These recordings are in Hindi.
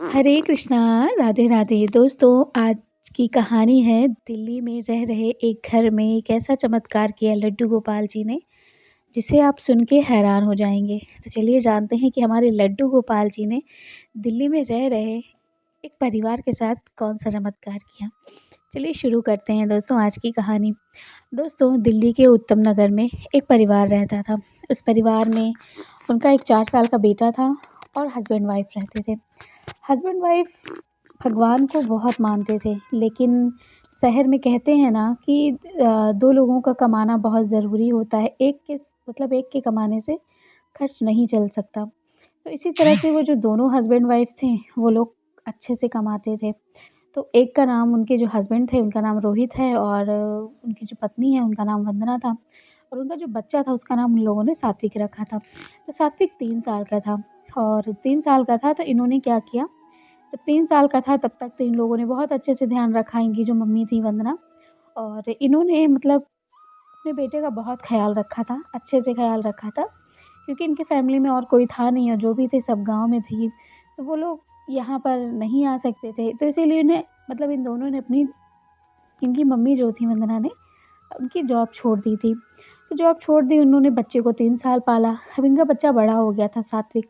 हरे कृष्णा, राधे राधे। दोस्तों, आज की कहानी है दिल्ली में रह रहे एक घर में एक ऐसा चमत्कार किया लड्डू गोपाल जी ने, जिसे आप सुन के हैरान हो जाएँगे। तो चलिए जानते हैं कि हमारे लड्डू गोपाल जी ने दिल्ली में रह रहे एक परिवार के साथ कौन-सा चमत्कार किया। चलिए शुरू करते हैं दोस्तों आज की कहानी। दोस्तों, दिल्ली के उत्तम नगर में एक परिवार रहता था। उस परिवार में उनका एक 4 साल का बेटा था और हस्बैंड वाइफ़ रहते थे। हस्बैंड वाइफ़ भगवान को बहुत मानते थे, लेकिन शहर में कहते हैं ना कि 2 लोगों का कमाना बहुत ज़रूरी होता है। एक के कमाने से खर्च नहीं चल सकता। तो इसी तरह से वो जो दोनों हस्बैंड वाइफ़ थे, वो लोग अच्छे से कमाते थे। तो एक का नाम, उनके जो हस्बैंड थे उनका नाम रोहित है, और उनकी जो पत्नी है उनका नाम वंदना था, और उनका जो बच्चा था उसका नाम उन लोगों ने सात्विक रखा था। तो सात्विक 3 साल का था, और 3 साल का था तो इन्होंने क्या किया, जब 3 साल का था तब तक तो इन लोगों ने बहुत अच्छे से ध्यान रखा, इनकी जो मम्मी थी वंदना, और इन्होंने मतलब अपने बेटे का बहुत ख़्याल रखा था, अच्छे से ख़्याल रखा था, क्योंकि इनकी फ़ैमिली में और कोई था नहीं, और जो भी थे सब गाँव में थे। तो वो लोग यहाँ पर नहीं आ सकते थे, तो इसीलिए उन्हें मतलब इन दोनों ने अपनी इनकी मम्मी जो थी वंदना ने उनकी जॉब छोड़ दी थी। तो जॉब छोड़ दी उन्होंने, बच्चे को 3 साल पाला। अब इनका बच्चा बड़ा हो गया था सात्विक,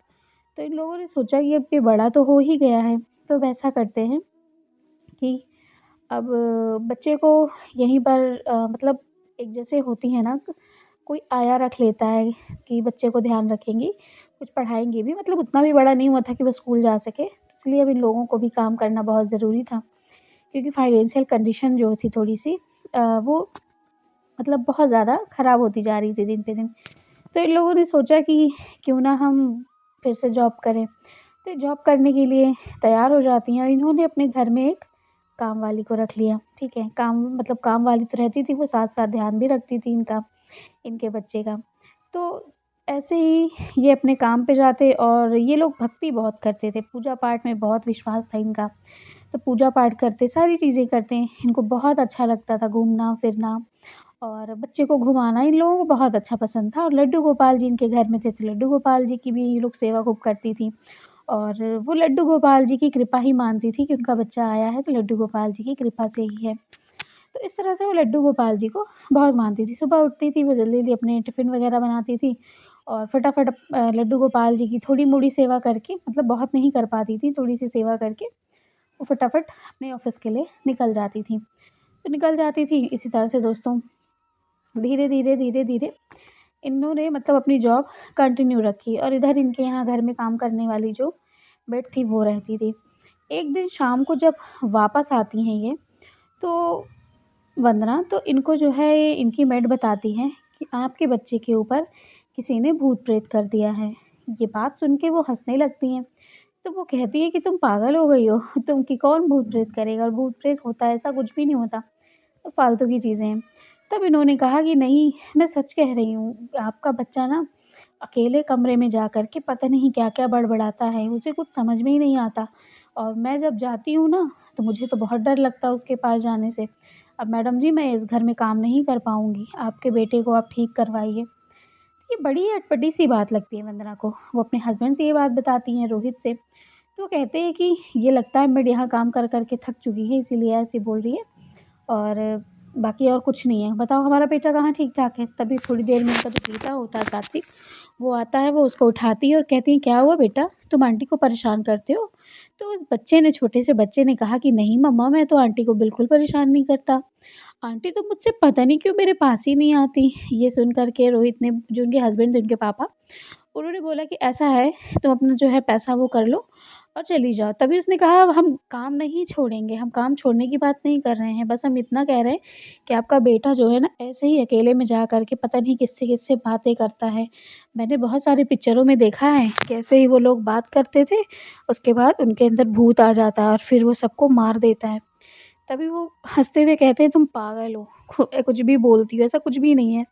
तो इन लोगों ने सोचा कि अब ये बड़ा तो हो ही गया है, तो वैसा करते हैं कि अब बच्चे को यहीं पर मतलब एक जैसे होती है ना, कोई आया रख लेता है कि बच्चे को ध्यान रखेंगी, कुछ पढ़ाएँगी भी, मतलब उतना भी बड़ा नहीं हुआ था कि वो स्कूल जा सके। तो इसलिए अब इन लोगों को भी काम करना बहुत ज़रूरी था, क्योंकि फाइनेंशियल कंडीशन जो थी थोड़ी-सी वो मतलब बहुत ज़्यादा ख़राब होती जा रही थी दिन पे दिन। तो इन लोगों ने सोचा कि क्यों ना हम फिर से जॉब करें। तो जॉब करने के लिए तैयार हो जाती हैं, और इन्होंने अपने घर में एक काम वाली को रख लिया, ठीक है। काम मतलब काम वाली तो रहती थी, वो साथ-साथ ध्यान भी रखती थी इनका, इनके बच्चे का। तो ऐसे ही ये अपने काम पे जाते, और ये लोग भक्ति बहुत करते थे, पूजा-पाठ में बहुत विश्वास था इनका। तो पूजा-पाठ करते, सारी चीज़ें करते, इनको बहुत अच्छा लगता था घूमना-फिरना, और बच्चे को घुमाना इन लोगों को बहुत अच्छा पसंद था। और लड्डू गोपाल जी इनके घर में थे, तो लड्डू गोपाल जी की भी ये लोग सेवा खूब करती थी, और वो लड्डू गोपाल जी की कृपा ही मानती थी कि उनका बच्चा आया है तो लड्डू गोपाल जी की कृपा से ही है। तो इस तरह से वो लड्डू गोपाल जी को बहुत मानती थी। सुबह उठती थी वो जल्दी-जल्दी अपने टिफ़िन वग़ैरह बनाती थी, और फटाफट लड्डू गोपाल जी की थोड़ी-मोड़ी सेवा करके, मतलब बहुत नहीं कर पाती थी, थोड़ी-सी सेवा करके वो फटाफट अपने ऑफ़िस के लिए निकल जाती थी। तो निकल जाती थी, इसी तरह से दोस्तों धीरे-धीरे, धीरे-धीरे इन्होंने मतलब अपनी जॉब कंटिन्यू रखी, और इधर इनके यहाँ घर में काम करने वाली जो मेड थी वो रहती थी। एक दिन शाम को जब वापस आती हैं ये, तो वंदना, तो इनको जो है इनकी मेड बताती है कि आपके बच्चे के ऊपर किसी ने भूत-प्रेत कर दिया है। ये बात सुन के वो हँसने लगती हैं। तो वो कहती है कि तुम पागल हो गई हो? तुम कि कौन भूत-प्रेत करेगा, और भूत-प्रेत होता है, ऐसा कुछ भी नहीं होता। तो फालतू की चीज़ें हैं। तब इन्होंने कहा कि नहीं, मैं सच कह रही हूँ, आपका बच्चा ना अकेले कमरे में जा कर के पता नहीं क्या-क्या बड़बड़ाता है, उसे कुछ समझ में ही नहीं आता, और मैं जब जाती हूँ ना, तो मुझे तो बहुत डर लगता है उसके पास जाने से। अब मैडम जी, मैं इस घर में काम नहीं कर पाऊँगी, आपके बेटे को आप ठीक करवाइए। ये बड़ी अटपटी-सी बात लगती है वंदना को। वो अपने हस्बैंड से ये बात बताती हैं, रोहित से। तो कहते हैं कि ये लगता है मेड यहाँ काम कर के थक चुकी है, इसीलिए ऐसे बोल रही है, और बाकी और कुछ नहीं है। बताओ हमारा बेटा कहाँ ठीक-ठाक है? तभी थोड़ी देर में उनका जो बेटा होता है सात्विक, वो आता है, वो उसको उठाती है और कहती है, "क्या हुआ बेटा? तुम आंटी को परेशान करते हो?" तो उस बच्चे ने, छोटे से बच्चे ने कहा कि, "नहीं मम्मा, मैं तो आंटी को बिल्कुल परेशान नहीं करता। आंटी तो मुझसे पता नहीं क्यों मेरे पास ही नहीं आती।" ये सुन कर के रोहित ने, जो उनके हस्बैंड थे, उनके पापा, उन्होंने बोला कि ऐसा है, तुम अपना जो है पैसा वो कर लो और चली जाओ। तभी उसने कहा, हम काम नहीं छोड़ेंगे, हम काम छोड़ने की बात नहीं कर रहे हैं, बस हम इतना कह रहे हैं कि आपका बेटा जो है ना, ऐसे ही अकेले में जा कर के पता नहीं किससे-किससे बातें करता है। मैंने बहुत सारी पिक्चरों में देखा है, कैसे ही वो लोग बात करते थे, उसके बाद उनके अंदर भूत आ जाता है और फिर वो सबको मार देता है। तभी वो हँसते हुए कहते हैं, तुम पागल हो, कुछ भी बोलती हो, ऐसा कुछ भी नहीं है।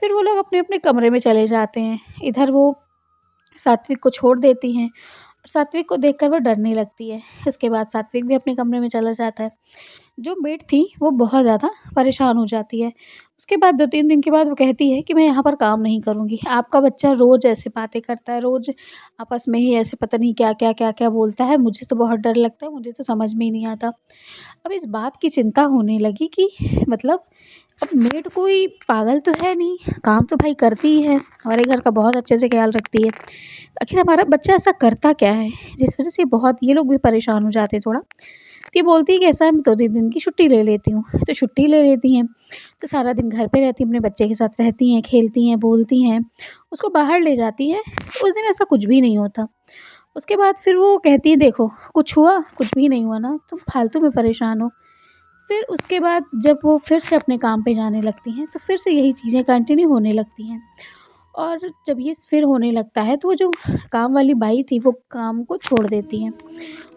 फिर वो लोग अपने-अपने कमरे में चले जाते हैं। इधर वो सात्विक को छोड़ देती हैं। सात्विक को देखकर वो डरने लगती है। इसके बाद सात्विक भी अपने कमरे में चला जाता है। जो मेड थी वो बहुत ज़्यादा परेशान हो जाती है। उसके बाद 2-3 दिन के बाद वो कहती है कि मैं यहाँ पर काम नहीं करूँगी। आपका बच्चा रोज़ ऐसे बातें करता है, रोज़ आपस में ही ऐसे पता नहीं क्या-क्या, क्या-क्या बोलता है, मुझे तो बहुत डर लगता है, मुझे तो समझ में ही नहीं आता। अब इस बात की चिंता होने लगी कि मतलब अब मेड कोई पागल तो है नहीं, काम तो भाई करती ही है, हमारे घर का बहुत अच्छे से ख़्याल रखती है। आखिर हमारा बच्चा ऐसा करता क्या है, जिस वज़ह से बहुत ये लोग भी परेशान हो जाते हैं थोड़ा। तो ये बोलती है कि ऐसा है मैं 2-3 दिन की छुट्टी ले लेती हूँ, तो छुट्टी ले लेती हैं। तो सारा दिन घर पे रहती हैं, अपने बच्चे के साथ रहती हैं, खेलती हैं, बोलती हैं, उसको बाहर ले जाती हैं, तो उस दिन ऐसा कुछ भी नहीं होता। उसके बाद फिर वो कहती हैं देखो, कुछ हुआ? कुछ भी नहीं हुआ ना, तुम फालतू में परेशान हो। फिर उसके बाद जब वो फिर से अपने काम पे जाने लगती हैं, तो फिर से यही चीज़ें कंटिन्यू होने लगती हैं। और जब ये फिर होने लगता है, तो वो जो काम वाली बाई थी, वो काम को छोड़ देती हैं।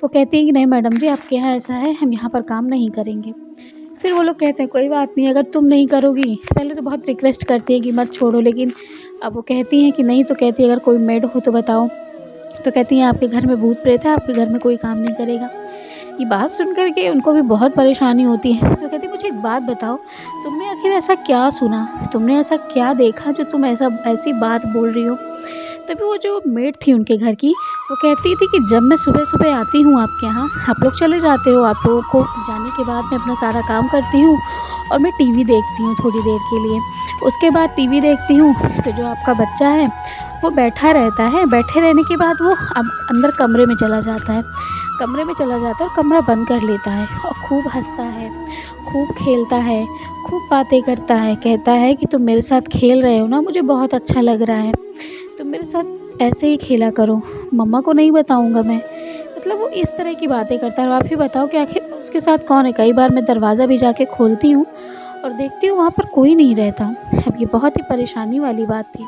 वो कहती हैं कि नहीं मैडम जी, आपके यहाँ ऐसा है, हम यहाँ पर काम नहीं करेंगे। फिर वो लोग कहते हैं कोई बात नहीं, अगर तुम नहीं करोगी, पहले तो बहुत रिक्वेस्ट करती हैं कि मत छोड़ो, लेकिन अब वो कहती हैं कि नहीं, तो कहती है अगर कोई मेड हो तो बताओ। तो कहती हैं आपके घर में भूत-प्रेत है, आपके घर में कोई काम नहीं करेगा। ये बात सुन कर के उनको भी बहुत परेशानी होती है। तो कहती है मुझे एक बात बताओ, तुमने आखिर ऐसा क्या सुना? तुमने ऐसा क्या देखा जो तुम ऐसी बात बोल रही हो? तभी वो जो मेड थी उनके घर की, वो कहती थी कि जब मैं सुबह-सुबह आती हूँ आपके यहाँ, आप लोग चले जाते हो, आप लोगों को जाने के बाद मैं अपना सारा काम करती हूँ और मैं टीवी देखती हूँ थोड़ी देर के लिए। उसके बाद टीवी देखती हूँ, तो जो आपका बच्चा है, वो बैठा रहता है, बैठे रहने के बाद वो अब अंदर कमरे में चला जाता है। कमरे में चला जाता है और कमरा बंद कर लेता है और खूब हँसता है, खूब खेलता है, खूब बातें करता है, कहता है कि तुम मेरे साथ खेल रहे हो ना, मुझे बहुत अच्छा लग रहा है, तुम मेरे साथ ऐसे ही खेला करो, मम्मा को नहीं बताऊँगा मैं। मतलब वो इस तरह की बातें करता है। और आप ही बताओ कि आखिर उसके साथ कौन है? कई बार मैं दरवाज़ा भी जाके खोलती हूँ और देखती हूँ वहाँ पर कोई नहीं रहता। अब ये बहुत ही परेशानी वाली बात थी।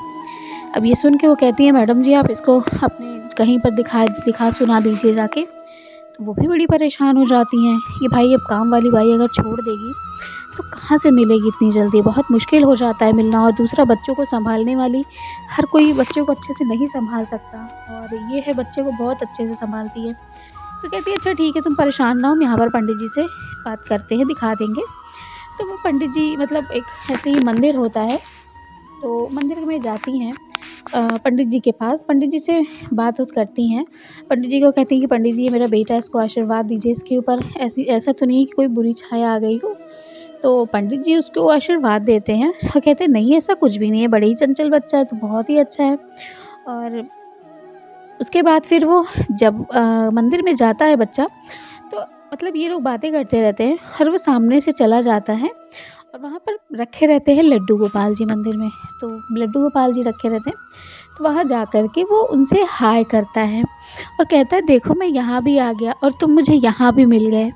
अब ये सुन के वो कहती है मैडम जी, आप इसको अपने कहीं पर दिखा सुना दीजिए जाके। तो वो भी बड़ी परेशान हो जाती हैं कि भाई अब काम वाली बाई अगर छोड़ देगी तो कहाँ से मिलेगी इतनी जल्दी, बहुत मुश्किल हो जाता है मिलना। और दूसरा बच्चों को सँभालने वाली, हर कोई बच्चे को अच्छे से नहीं सँभाल सकता, और ये है बच्चे को बहुत अच्छे से सँभालती है। तो कहती है अच्छा ठीक है, तुम परेशान ना हो, हम यहाँ पर पंडित जी से बात करते हैं, दिखा देंगे। तो वो पंडित जी मतलब एक ऐसे ही मंदिर होता है, तो मंदिर में जाती हैं पंडित जी के पास, पंडित जी से बात-वूत करती हैं। पंडित जी को कहती हैं कि पंडित जी ये मेरा बेटा है, इसको आशीर्वाद दीजिए, इसके ऊपर ऐसा तो नहीं है कि कोई बुरी छाया आ गई हो। तो पंडित जी उसको आशीर्वाद देते हैं और कहते हैं नहीं ऐसा कुछ भी नहीं है, बड़े ही चंचल बच्चा है, तो बहुत ही अच्छा है। और उसके बाद फिर वो जब मंदिर में जाता है बच्चा, तो मतलब ये लोग बातें करते रहते हैं और वो सामने से चला जाता है और वहाँ पर रखे रहते हैं लड्डू गोपाल जी मंदिर में। तो लड्डू गोपाल जी रखे रहते हैं, तो वहाँ जा कर के वो उनसे हाय करता है और कहता है देखो मैं यहाँ भी आ गया और तुम मुझे यहाँ भी मिल गए।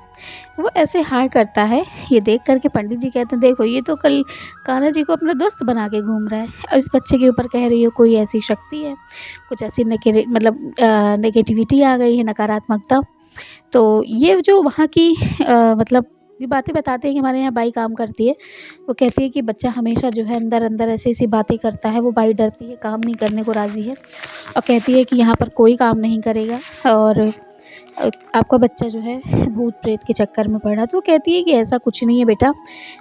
वो ऐसे हाय करता है, ये देख कर के पंडित जी कहते हैं देखो ये तो कल कान्हा जी को अपना दोस्त बना के घूम रहा है और इस बच्चे के ऊपर कह रही हो कोई ऐसी शक्ति है, कुछ ऐसी नेगेटिविटी आ गई है, नकारात्मकता। तो ये जो वहाँ की मतलब ये बातें बताते हैं कि हमारे यहाँ बाई काम करती है। वो कहती है कि बच्चा हमेशा जो है अंदर-अंदर ऐसी-ऐसी बातें करता है, वो बाई डरती है, काम नहीं करने को राज़ी है और कहती है कि यहाँ पर कोई काम नहीं करेगा और आपका बच्चा जो है भूत-प्रेत के चक्कर में पड़ा। तो वो कहती है कि ऐसा कुछ नहीं है बेटा,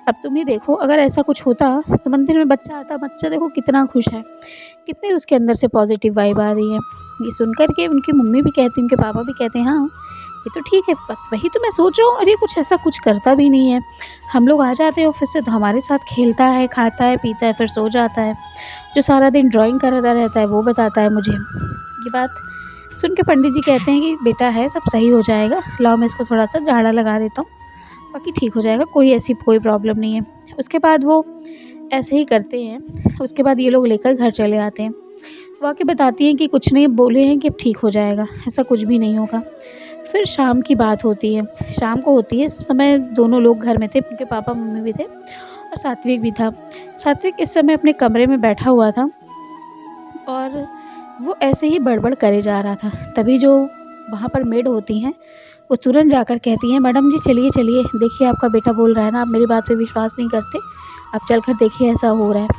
अब तुम ही देखो अगर ऐसा कुछ होता तो मंदिर में बच्चा आता, बच्चा देखो कितना खुश है, कितनी उसके अंदर से पॉज़िटिव वाइब आ रही है। ये सुन कर के उनकी मम्मी भी कहती, उनके पापा भी कहते हैं हाँ, ये तो ठीक है, वही तो मैं सोच रहा हूँ, अरे कुछ ऐसा कुछ करता भी नहीं है। हम लोग आ जाते हैं ऑफ़िस से तो हमारे साथ खेलता है, खाता है, पीता है, फिर सो जाता है। जो सारा दिन ड्राइंग करता रहता है वो बताता है मुझे। ये बात सुन के पंडित जी कहते हैं कि बेटा है सब सही हो जाएगा, लाओ मैं इसको थोड़ा-सा झाड़ा लगा देता हूँ, बाकी ठीक हो जाएगा, कोई प्रॉब्लम नहीं है। उसके बाद वो ऐसे ही करते हैं, उसके बाद ये लोग लेकर घर चले आते हैं। वो आके बताती हैं कि कुछ नहीं, बोले हैं कि अब ठीक हो जाएगा, ऐसा कुछ भी नहीं होगा। फिर शाम की बात होती है, शाम को होती है, इस समय दोनों लोग घर में थे, उनके पापा-मम्मी भी थे और सात्विक भी था। सात्विक इस समय अपने कमरे में बैठा हुआ था और वो ऐसे ही बड़बड़ करे जा रहा था। तभी जो वहाँ पर मेड होती हैं, वो तुरंत जाकर कहती हैं मैडम जी चलिए, चलिए, देखिए आपका बेटा बोल रहा है ना, आप मेरी बात पे विश्वास नहीं करते, आप चल कर देखिए ऐसा हो रहा है।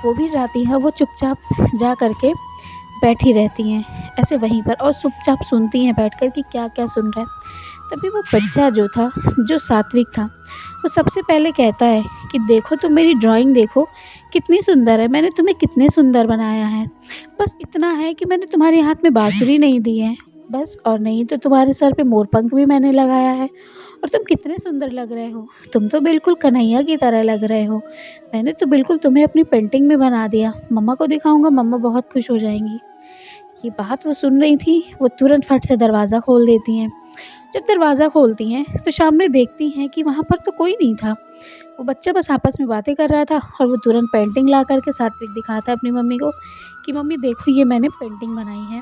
वो भी जाती हैं, वो चुपचाप जा कर के बैठी रहती हैं ऐसे वहीं पर और चुपचाप सुनती हैं बैठकर कि क्या-क्या सुन रहा है। तभी वो बच्चा जो था, जो सात्विक था, वो सबसे पहले कहता है कि देखो तुम मेरी ड्राइंग देखो कितनी सुंदर है, मैंने तुम्हें कितने सुंदर बनाया है। बस इतना है कि मैंने तुम्हारे हाथ में बाँसुरी नहीं दी है, बस। और नहीं तो तुम्हारे सर पे मोरपंख भी मैंने लगाया है और तुम कितने सुंदर लग रहे हो। तुम तो बिल्कुल कन्हैया की तरह लग रहे हो। मैंने तो बिल्कुल तुम्हें अपनी पेंटिंग में बना दिया। मम्मा को दिखाऊँगा, मम्मा बहुत खुश हो जाएँगी। ये बात वो सुन रही थी, वो तुरंत फट से दरवाज़ा खोल देती हैं। जब दरवाज़ा खोलती हैं तो सामने देखती हैं कि वहाँ पर तो कोई नहीं था। वो बच्चा बस आपस में बातें कर रहा था और वो तुरंत पेंटिंग ला कर के सात्विक दिखाता है अपनी मम्मी को कि मम्मी देखो ये मैंने पेंटिंग बनाई है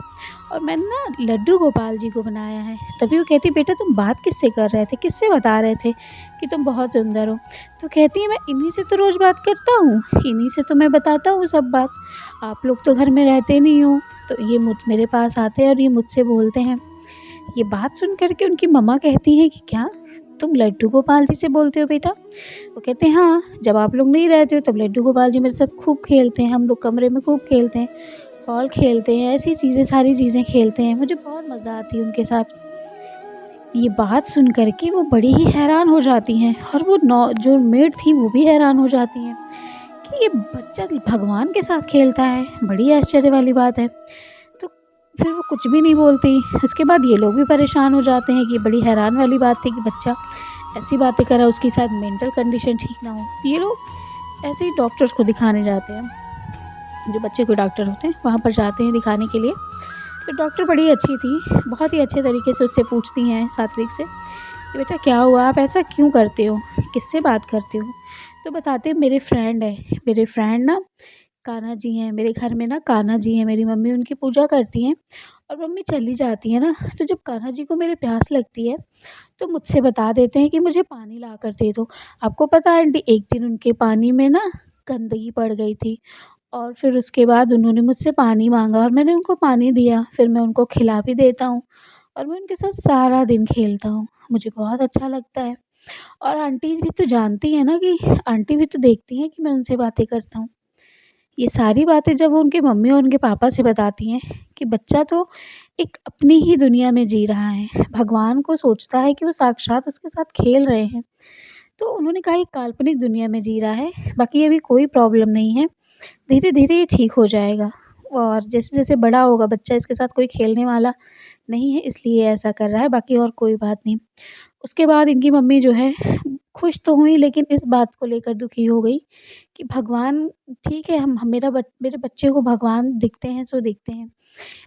और मैंने ना लड्डू गोपाल जी को बनाया है। तभी वो कहती बेटा तुम बात किससे कर रहे थे, किससे बता रहे थे कि तुम बहुत सुंदर हो। तो कहती है मैं इन्हीं से तो रोज़ बात करता हूँ, इन्हीं से तो मैं बताता हूँ सब बात। आप लोग तो घर में रहते नहीं हो, तो ये मेरे पास आते हैं और ये मुझसे बोलते हैं। ये बात सुन कर के उनकी मम्मा कहती हैं कि क्या तुम लड्डू गोपाल जी से बोलते हो बेटा? वो कहते हैं हाँ, जब आप लोग नहीं रहते हो तब लड्डू गोपाल जी मेरे साथ खूब खेलते हैं, हम लोग कमरे में खूब खेलते हैं, बॉल खेलते हैं, ऐसी चीज़ें सारी चीज़ें खेलते हैं, मुझे बहुत मज़ा आती है उनके साथ। ये बात सुन कर के वो बड़ी ही हैरान हो जाती हैं और वो जो मेड थी वो भी हैरान हो जाती हैं कि ये बच्चा भगवान के साथ खेलता है, बड़ी आश्चर्य वाली बात है। तो फिर वो कुछ भी नहीं बोलती। उसके बाद ये लोग भी परेशान हो जाते हैं कि ये बड़ी हैरान वाली बात थी कि बच्चा ऐसी बातें कर रहा है, उसकी शायद मेंटल कंडीशन ठीक ना हो। ये लोग ऐसे ही डॉक्टर्स को दिखाने जाते हैं, जो बच्चे को डॉक्टर होते हैं वहाँ पर जाते हैं दिखाने के लिए। तो डॉक्टर बड़ी अच्छी थी, बहुत ही अच्छे तरीके से उससे पूछती हैं सात्विक से कि बेटा क्या हुआ, आप ऐसा क्यों करते हो, किससे बात करते हो? तो बताते हैं मेरे फ्रेंड है, मेरे फ्रेंड ना कान्हा जी हैं, मेरे घर में ना कान्हा जी हैं, मेरी मम्मी उनकी पूजा करती हैं और मम्मी चली जाती है ना, तो जब कान्हा जी को मेरे प्यास लगती है तो मुझसे बता देते हैं कि मुझे पानी ला कर दे दो। आपको पता है आंटी एक दिन उनके पानी में ना गंदगी पड़ गई थी और फिर उसके बाद उन्होंने मुझसे पानी माँगा और मैंने उनको पानी दिया, फिर मैं उनको खिला भी देता हूँ और मैं उनके साथ सारा दिन खेलता हूँ। मुझे बहुत अच्छा लगता है और आंटी भी तो जानती हैं ना कि आंटी भी तो देखती हैं कि मैं उनसे बातें करता हूँ। ये सारी बातें जब वो उनके मम्मी और उनके पापा से बताती हैं कि बच्चा तो एक अपनी ही दुनिया में जी रहा है, भगवान को सोचता है कि वो साक्षात उसके साथ खेल रहे हैं। तो उन्होंने कहा ये काल्पनिक दुनिया में जी रहा है, बाकी अभी कोई प्रॉब्लम नहीं है, धीरे-धीरे ये ठीक हो जाएगा और जैसे-जैसे बड़ा होगा बच्चा इसके साथ कोई खेलने वाला नहीं है इसलिए ऐसा कर रहा है, बाकी और कोई बात नहीं। उसके बाद इनकी मम्मी जो है खुश तो हुई लेकिन इस बात को लेकर दुखी हो गई कि भगवान ठीक है हम मेरे बच्चे को भगवान दिखते हैं सो दिखते हैं।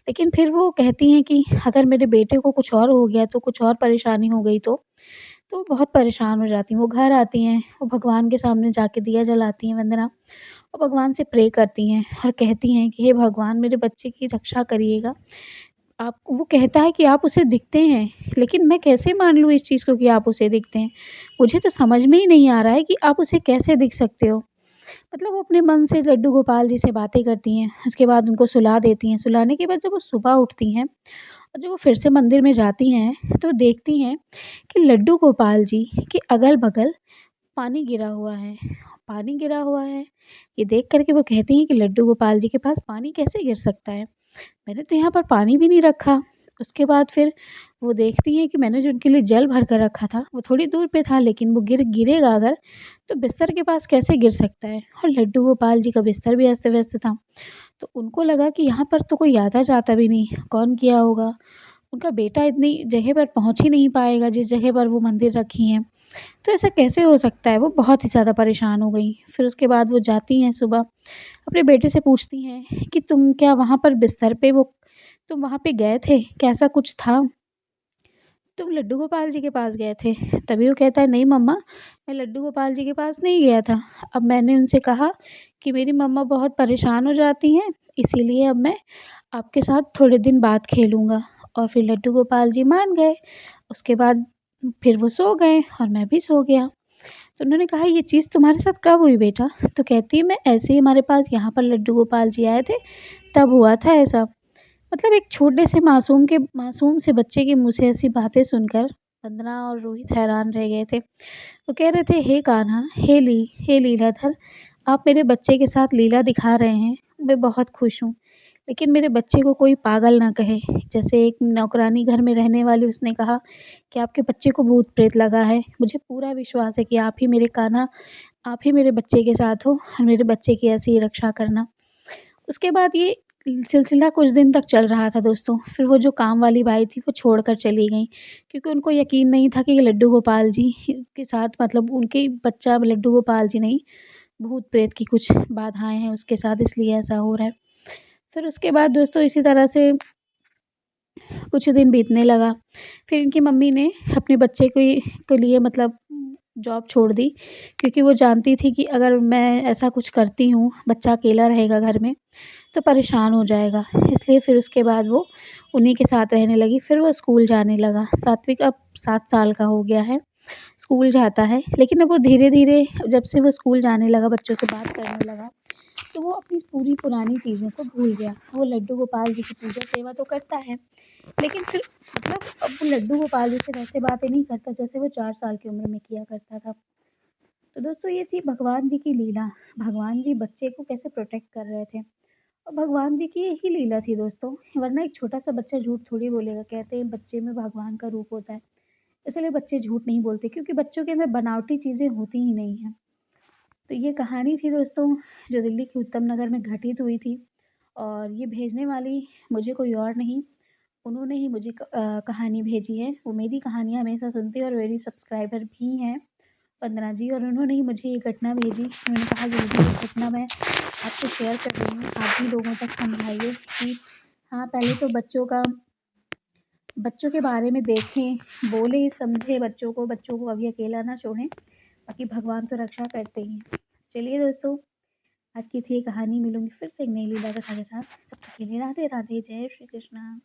लेकिन फिर वो कहती हैं कि अगर मेरे बेटे को कुछ और हो गया तो कुछ और परेशानी हो गई तो बहुत परेशान हो जाती हैं। वो घर आती हैं, वो भगवान के सामने जाके दिया जलाती हैं वंदना और भगवान से प्रे करती हैं और कहती हैं कि हे भगवान मेरे बच्चे की रक्षा करिएगा। आप वो कहता है कि आप उसे दिखते हैं, लेकिन मैं कैसे मान लूँ इस चीज़ को कि आप उसे दिखते हैं? मुझे तो समझ में ही नहीं आ रहा है कि आप उसे कैसे दिख सकते हो? मतलब वो अपने मन से लड्डू गोपाल जी से बातें करती हैं, उसके बाद उनको सुला देती हैं। सुलाने के बाद जब वो सुबह उठती हैं और जब वो फिर से मंदिर में जाती हैं, तो देखती हैं कि लड्डू गोपाल जी के अगल-बगल पानी गिरा हुआ है, पानी गिरा हुआ है। ये देख कर के वो कहती हैं कि लड्डू गोपाल जी के पास पानी कैसे गिर सकता है? मैंने तो यहाँ पर पानी भी नहीं रखा। उसके बाद फिर वो देखती हैं कि मैंने जो उनके लिए जल भर कर रखा था, वो थोड़ी दूर पे था लेकिन वो गिरेगा अगर, तो बिस्तर के पास कैसे गिर सकता है? और लड्डू गोपाल जी का बिस्तर भी अस्त-व्यस्त था। तो उनको लगा कि यहाँ पर तो कोई आता-जाता भी नहीं, कौन किया होगा? उनका बेटा इतनी जगह पर पहुँच ही नहीं पाएगा जिस जगह पर वो मंदिर रखी हैं। तो ऐसा कैसे हो सकता है? वो बहुत ही ज़्यादा परेशान हो गईं। फिर उसके बाद वो जाती हैं सुबह, अपने बेटे से पूछती हैं कि तुम क्या वहाँ पर बिस्तर पे वो तुम वहाँ पे गए थे? क्या ऐसा कुछ था? तुम लड्डू गोपाल जी के पास गए थे? तभी वो कहता है नहीं मम्मा, मैं लड्डू गोपाल जी के पास नहीं गया था। अब मैंने उनसे कहा कि मेरी मम्मा बहुत परेशान हो जाती हैं, इसीलिए अब मैं आपके साथ थोड़े दिन बाद खेलूँगा। और फिर लड्डू गोपाल जी मान गए। उसके बाद फिर वो सो गए और मैं भी सो गया। तो उन्होंने कहा ये चीज़ तुम्हारे साथ कब हुई बेटा? तो कहती है मैं ऐसे ही हमारे पास यहाँ पर लड्डू गोपाल जी आए थे, तब हुआ था ऐसा। मतलब एक छोटे से मासूम से बच्चे के मुँह से ऐसी बातें सुनकर वंदना और रोहित हैरान रह गए थे। वो कह रहे थे हे कान्हा, हे लीलाधर, आप मेरे बच्चे के साथ लीला दिखा रहे हैं, मैं बहुत खुश हूँ। लेकिन मेरे बच्चे को कोई पागल ना कहे। जैसे एक नौकरानी घर में रहने वाली, उसने कहा कि आपके बच्चे को भूत-प्रेत लगा है। मुझे पूरा विश्वास है कि आप ही मेरे कान्हा, आप ही मेरे बच्चे के साथ हो और मेरे बच्चे की ऐसे ही रक्षा करना। उसके बाद ये सिलसिला कुछ दिन तक चल रहा था दोस्तों। फिर वो जो काम वाली बाई थी वो छोड़कर चली गईं, क्योंकि उनको यकीन नहीं था कि लड्डू गोपाल जी के साथ, मतलब उनके बच्चा लड्डू गोपाल जी नहीं, भूत-प्रेत की कुछ बाधाएँ हैं उसके साथ, इसलिए ऐसा हो रहा है। फिर उसके बाद दोस्तों इसी तरह से कुछ दिन बीतने लगा। फिर इनकी मम्मी ने अपने बच्चे के लिए मतलब जॉब छोड़ दी, क्योंकि वो जानती थी कि अगर मैं ऐसा कुछ करती हूँ, बच्चा अकेला रहेगा घर में, तो परेशान हो जाएगा। इसलिए फिर उसके बाद वो उन्हीं के साथ रहने लगी। फिर वो स्कूल जाने लगा। सात्विक अब 7 साल का हो गया है, स्कूल जाता है। लेकिन अब वो धीरे-धीरे, जब से वो स्कूल जाने लगा, बच्चों से बात करने लगा, तो वो अपनी पूरी पुरानी चीज़ों को भूल गया। वो लड्डू गोपाल जी की पूजा सेवा तो करता है, लेकिन फिर मतलब अब वो लड्डू गोपाल जी से वैसे बातें नहीं करता जैसे वो 4 साल की उम्र में किया करता था। तो दोस्तों ये थी भगवान जी की लीला। भगवान जी बच्चे को कैसे प्रोटेक्ट कर रहे थे, और भगवान जी की यही लीला थी दोस्तों। वरना एक छोटा-सा बच्चा झूठ थोड़ी बोलेगा। कहते हैं बच्चे में भगवान का रूप होता है, इसलिए बच्चे झूठ नहीं बोलते, क्योंकि बच्चों के अंदर बनावटी चीज़ें होती ही नहीं हैं। तो ये कहानी थी दोस्तों, जो दिल्ली के उत्तम नगर में घटित हुई थी, और ये भेजने वाली मुझे कोई और नहीं, उन्होंने ही मुझे कहानी भेजी है। वो मेरी कहानियाँ हमेशा सुनती है और मेरी सब्सक्राइबर भी हैं, वंदना जी, और उन्होंने ही मुझे ये घटना भेजी। उन्होंने कहा ये भी एक घटना मैं आपसे शेयर कर रही हूँ, आप भी लोगों तक समझाइए कि हाँ, पहले तो बच्चों के बारे में देखें, बोलें, समझें बच्चों को कभी अकेला ना छोड़ें, बाकी भगवान तो रक्षा करते ही हैं। चलिए दोस्तों, आज की थी ये कहानी। मिलूँगी फिर से एक नई लीला कथा के साथ। तब तक के लिए राधे राधे, जय श्री कृष्णा।